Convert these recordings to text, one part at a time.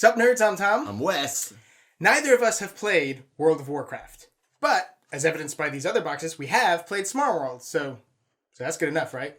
Sup nerds, I'm Tom. I'm Wes. Neither of us have played World of Warcraft. But, as evidenced by these other boxes, we have played Smallworld. So that's good enough, right?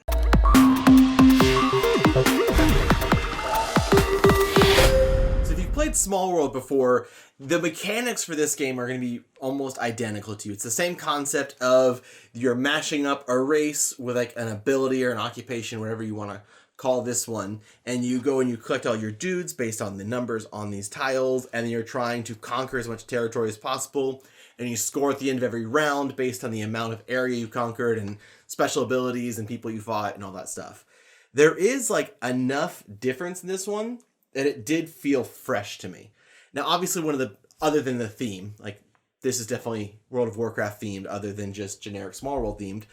So if you've played Smallworld before, the mechanics for this game are going to be almost identical to you. It's the same concept of you're mashing up a race with like an ability or an occupation, whatever you want to call this one, and you go and you collect all your dudes based on the numbers on these tiles, and then you're trying to conquer as much territory as possible, and you score at the end of every round based on the amount of area you conquered and special abilities and people you fought and all that stuff. There is like enough difference in this one that it did feel fresh to me. Now, obviously, other than the theme, like this is definitely World of Warcraft themed, other than just generic Smallworld themed,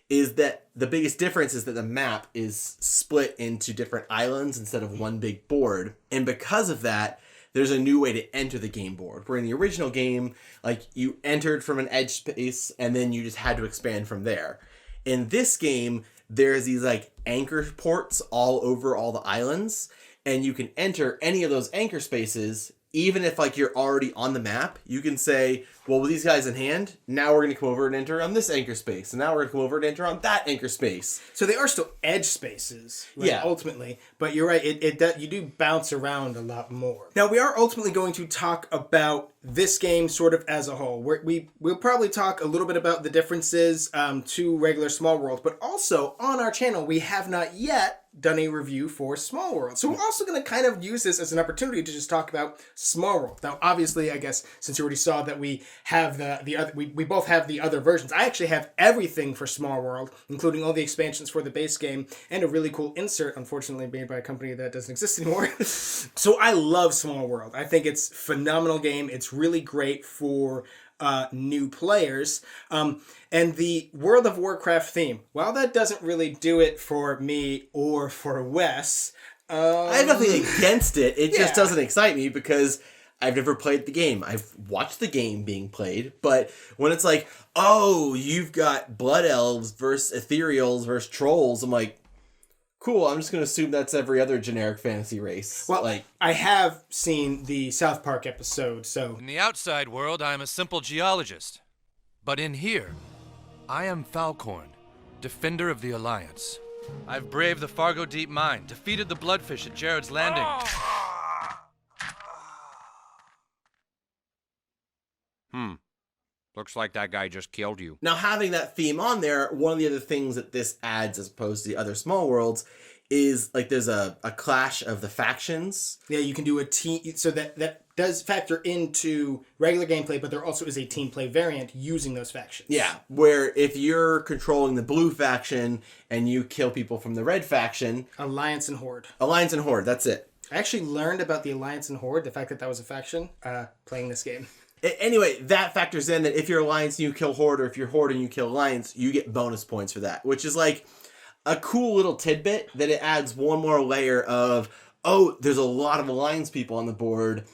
is that the biggest difference is that the map is split into different islands instead of one big board. And because of that, there's a new way to enter the game board. Where in the original game, like you entered from an edge space and then you just had to expand from there. In this game, there's these like anchor ports all over all the islands, and you can enter any of those anchor spaces. Even if like you're already on the map, you can say, well, with these guys in hand, now we're going to come over and enter on this anchor space. And now we're going to come over and enter on that anchor space. So they are still edge spaces, right, yeah, ultimately. But you're right, you do bounce around a lot more. Now, we are ultimately going to talk about this game sort of as a whole. We'll probably talk a little bit about the differences to regular Smallworld. But also, on our channel, we have not yet done a review for Smallworld. So we're also going to kind of use this as an opportunity to just talk about Smallworld. Now, obviously, I guess, since you already saw that we have the other, we both have the other versions. I actually have everything for Smallworld, including all the expansions for the base game, and a really cool insert, unfortunately made by a company that doesn't exist anymore. So I love Smallworld. I think it's a phenomenal game. It's really great for new players. And the World of Warcraft theme, while that doesn't really do it for me or for Wes, I have nothing against it. It just doesn't excite me because I've never played the game. I've watched the game being played, but when it's like, oh, you've got blood elves versus ethereals versus trolls, I'm like, cool, I'm just going to assume that's every other generic fantasy race. Well, like, I have seen the South Park episode, so... In the outside world, I am a simple geologist. But in here, I am Falcorn, defender of the Alliance. I've braved the Fargo Deep Mine, defeated the Bloodfish at Jared's Landing. Looks like that guy just killed you. Now, having that theme on there, one of the other things that this adds as opposed to the other small worlds is like there's a clash of the factions. Yeah, you can do a team, so that does factor into regular gameplay, but there also is a team play variant using those factions. Yeah, where if you're controlling the blue faction and you kill people from the red faction... Alliance and Horde. Alliance and Horde, that's it. I actually learned about the Alliance and Horde, the fact that was a faction, playing this game. Anyway, that factors in that if you're Alliance and you kill Horde, or if you're Horde and you kill Alliance, you get bonus points for that, which is like a cool little tidbit that it adds one more layer of, oh, there's a lot of Alliance people on the board.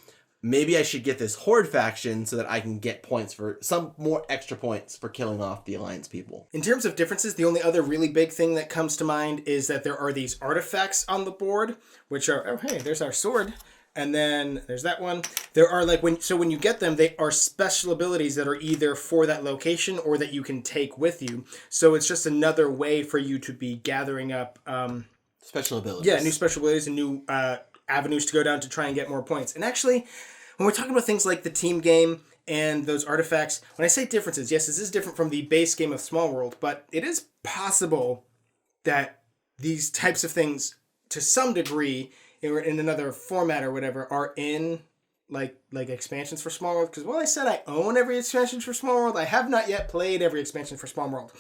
Maybe I should get this Horde faction so that I can get points for some more extra points for killing off the Alliance people. In terms of differences, the only other really big thing that comes to mind is that there are these artifacts on the board, which are, oh, hey, there's our sword. And then there's that one. There are like when you get them, they are special abilities that are either for that location or that you can take with you. So it's just another way for you to be gathering up special abilities. Yeah, new special abilities and new avenues to go down to try and get more points. And actually, when we're talking about things like the team game and those artifacts, when I say differences, yes, this is different from the base game of Smallworld, but it is possible that these types of things, to some degree, in another format or whatever, are in like expansions for Smallworld. Because while I said I own every expansion for Smallworld, I have not yet played every expansion for Smallworld.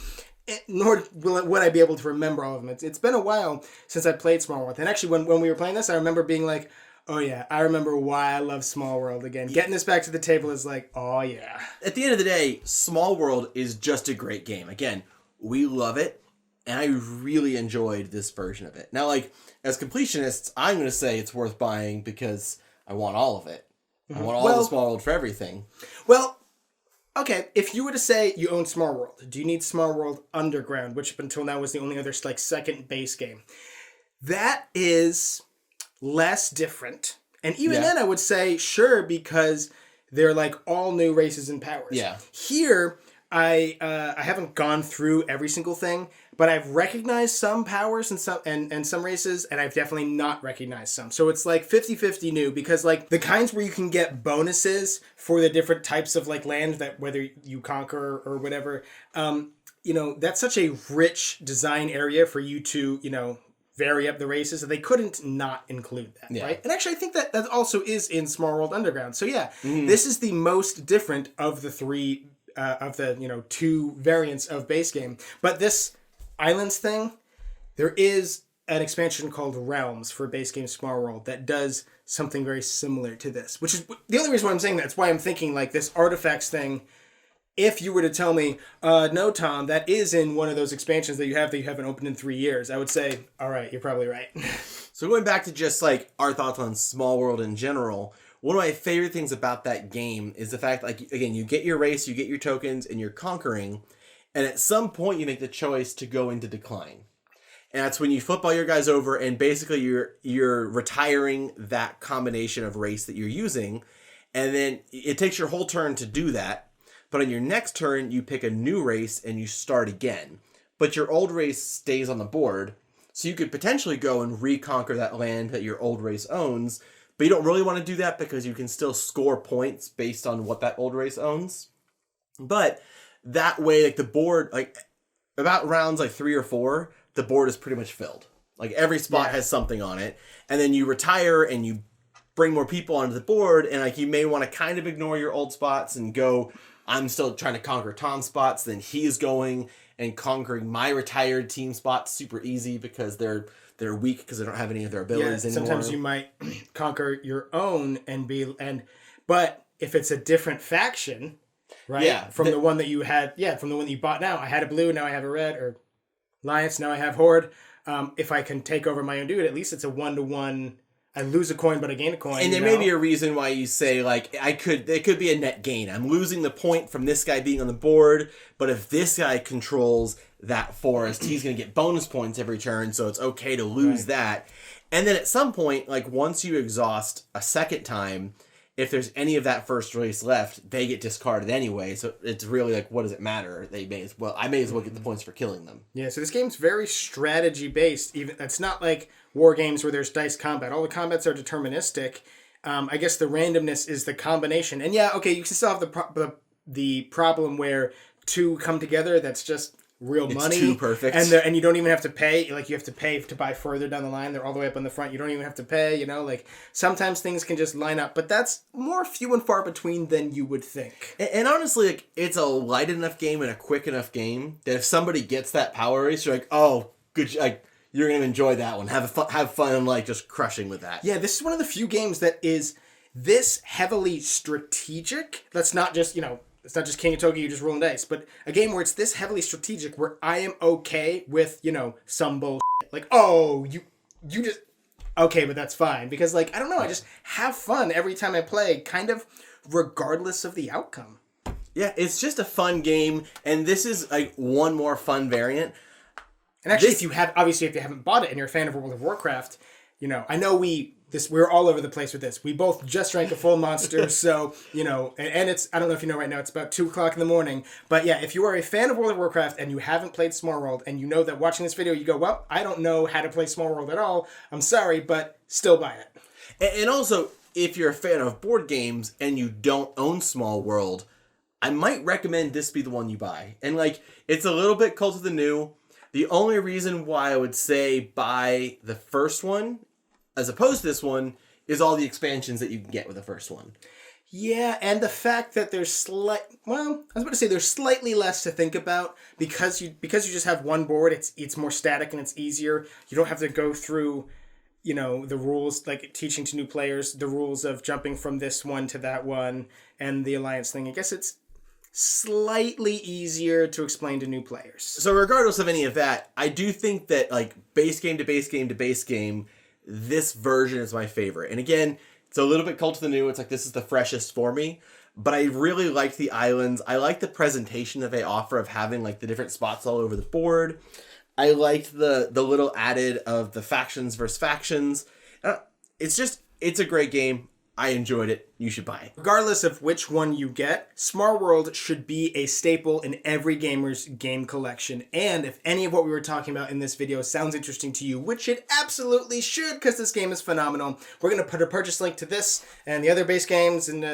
Nor would I be able to remember all of them. It's been a while since I played Smallworld. And actually, when we were playing this, I remember being like, oh yeah, I remember why I love Smallworld again. Getting this back to the table is like, oh yeah. At the end of the day, Smallworld is just a great game. Again, we love it. And I really enjoyed this version of it. Now, like, as completionists, I'm going to say it's worth buying because I want all of it. I want all the Smallworld for everything. Well, okay, if you were to say you own Smallworld, do you need Smallworld Underground, which up until now was the only other like second base game? That is less different And even Yeah. then I would say sure, because they're like all new races and powers. Yeah. Here, I haven't gone through every single thing, but I've recognized some powers and some races, and I've definitely not recognized some. So it's like 50-50 new, because like the kinds where you can get bonuses for the different types of like land that whether you conquer or whatever, that's such a rich design area for you to, vary up the races, and they couldn't not include that, right? And actually, I think that also is in Smallworld Underground. So yeah, this is the most different of the three, of the two variants of base game. But this Islands thing, there is an expansion called Realms for base game Smallworld that does something very similar to this, which is the only reason why I'm saying that. It's why I'm thinking like this artifacts thing. If you were to tell me, no, Tom, that is in one of those expansions that you haven't opened in 3 years, I would say, all right, you're probably right. So going back to just like our thoughts on Smallworld in general, one of my favorite things about that game is the fact, like, again, you get your race, you get your tokens, and you're conquering, and at some point you make the choice to go into decline. And that's when you flip all your guys over, and basically you're retiring that combination of race that you're using, and then it takes your whole turn to do that. But on your next turn, you pick a new race and you start again. But your old race stays on the board, so you could potentially go and reconquer that land that your old race owns, but you don't really want to do that because you can still score points based on what that old race owns. But that way, like the board, like about rounds like 3 or 4, the board is pretty much filled. Like every spot has something on it. And then you retire and you bring more people onto the board, and like you may want to kind of ignore your old spots and go, I'm still trying to conquer Tom's spots, then he's going and conquering my retired team spots super easy because they're weak because they don't have any of their abilities anymore. Sometimes you might conquer your own but if it's a different faction, right? Yeah, from the one that you had, from the one that you bought now. I had a blue, now I have a red, or Alliance, now I have Horde. If I can take over my own dude, at least it's a 1-to-1. I lose a coin, but I gain a coin. And there may be a reason why you say, like, it could be a net gain. I'm losing the point from this guy being on the board, but if this guy controls that forest, he's going to get bonus points every turn, so it's okay to lose that. And then at some point, like, once you exhaust a second time, if there's any of that first race left, they get discarded anyway, so it's really like, what does it matter? I may as well get the points for killing them. Yeah, so this game's very strategy based. Even it's not like war games where there's dice combat. All the combats are deterministic. I guess the randomness is the combination. And you can still have the problem where two come together. That's just real money. It's too perfect. And you don't even have to pay. Like, you have to pay to buy further down the line. They're all the way up on the front. You don't even have to pay, like sometimes things can just line up, but that's more few and far between than you would think. And honestly, like, it's a light enough game and a quick enough game that if somebody gets that power race, you're like, oh, good, like, you're going to enjoy that one. Have fun, like, just crushing with that. Yeah, this is one of the few games that is this heavily strategic. That's not just, it's not just King of Tokyo, you just rolling dice, but a game where it's this heavily strategic where I am okay with, some bullshit. Like, oh, you just, okay, but that's fine. Because, like, I don't know, I just have fun every time I play, kind of regardless of the outcome. Yeah, it's just a fun game, and this is, like, one more fun variant. And actually, if you haven't bought it and you're a fan of World of Warcraft, I know we're all over the place with this. We both just drank a full monster, so, and it's, I don't know if you know right now, it's about 2:00 in the morning. But yeah, if you are a fan of World of Warcraft and you haven't played Smallworld, and you know that watching this video, you go, well, I don't know how to play Smallworld at all. I'm sorry, but still buy it. And also, if you're a fan of board games and you don't own Smallworld, I might recommend this be the one you buy. And, like, it's a little bit Cult of the New. The only reason why I would say buy the first one as opposed to this one is all the expansions that you can get with the first one. Yeah, and the fact that there's there's slightly less to think about because you just have one board. It's more static and it's easier. You don't have to go through, the rules, like teaching to new players the rules of jumping from this one to that one and the alliance thing. I guess it's slightly easier to explain to new players. So regardless of any of that, I do think that, like, base game to base game to base game, this version is my favorite. And again, it's a little bit Cult of the New. It's like, this is the freshest for me. But I really like the islands. I like the presentation that they offer of having, like, the different spots all over the board. I liked the little added of the factions versus factions. It's just It's a great game. I enjoyed it. You should buy it. Regardless of which one you get, Smallworld should be a staple in every gamer's game collection. And if any of what we were talking about in this video sounds interesting to you, which it absolutely should because this game is phenomenal, we're going to put a purchase link to this and the other base games and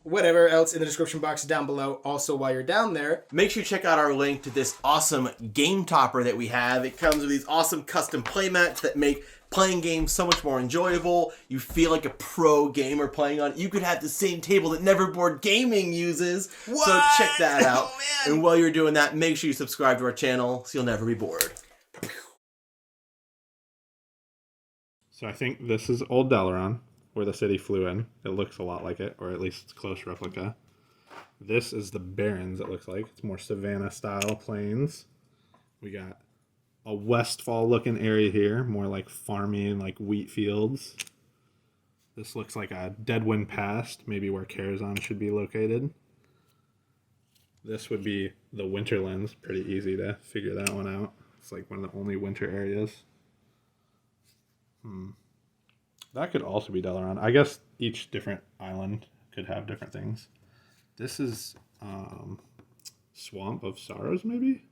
whatever else in the description box down below. Also, while you're down there, make sure you check out our link to this awesome game topper that we have. It comes with these awesome custom playmats that make playing games so much more enjoyable. You feel like a pro gamer playing on it. You could have the same table that Neverboard Gaming uses. What? So check that out. Oh, man. And while you're doing that, make sure you subscribe to our channel so you'll never be bored. So I think this is Old Dalaran, where the city flew in. It looks a lot like it, or at least it's a close replica. This is the Barrens, it looks like. It's more Savannah-style plains. We got a Westfall-looking area here, more like farming, like wheat fields. This looks like a Deadwind Pass, maybe where Karazhan should be located. This would be the Winterlands. Pretty easy to figure that one out. It's like one of the only winter areas. That could also be Dalaran. I guess each different island could have different things. This is Swamp of Sorrows, maybe?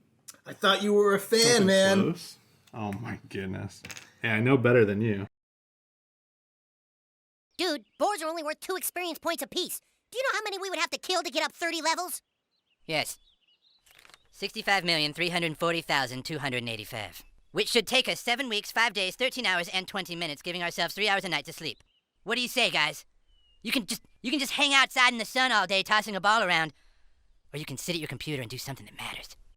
I thought you were a fan, Something man. close. Oh my goodness. Hey, I know better than you. Dude, boars are only worth 2 experience points apiece. Do you know how many we would have to kill to get up 30 levels? Yes. 65,340,285. Which should take us 7 weeks, 5 days, 13 hours, and 20 minutes, giving ourselves 3 hours a night to sleep. What do you say, guys? You can just hang outside in the sun all day tossing a ball around, or you can sit at your computer and do something that matters.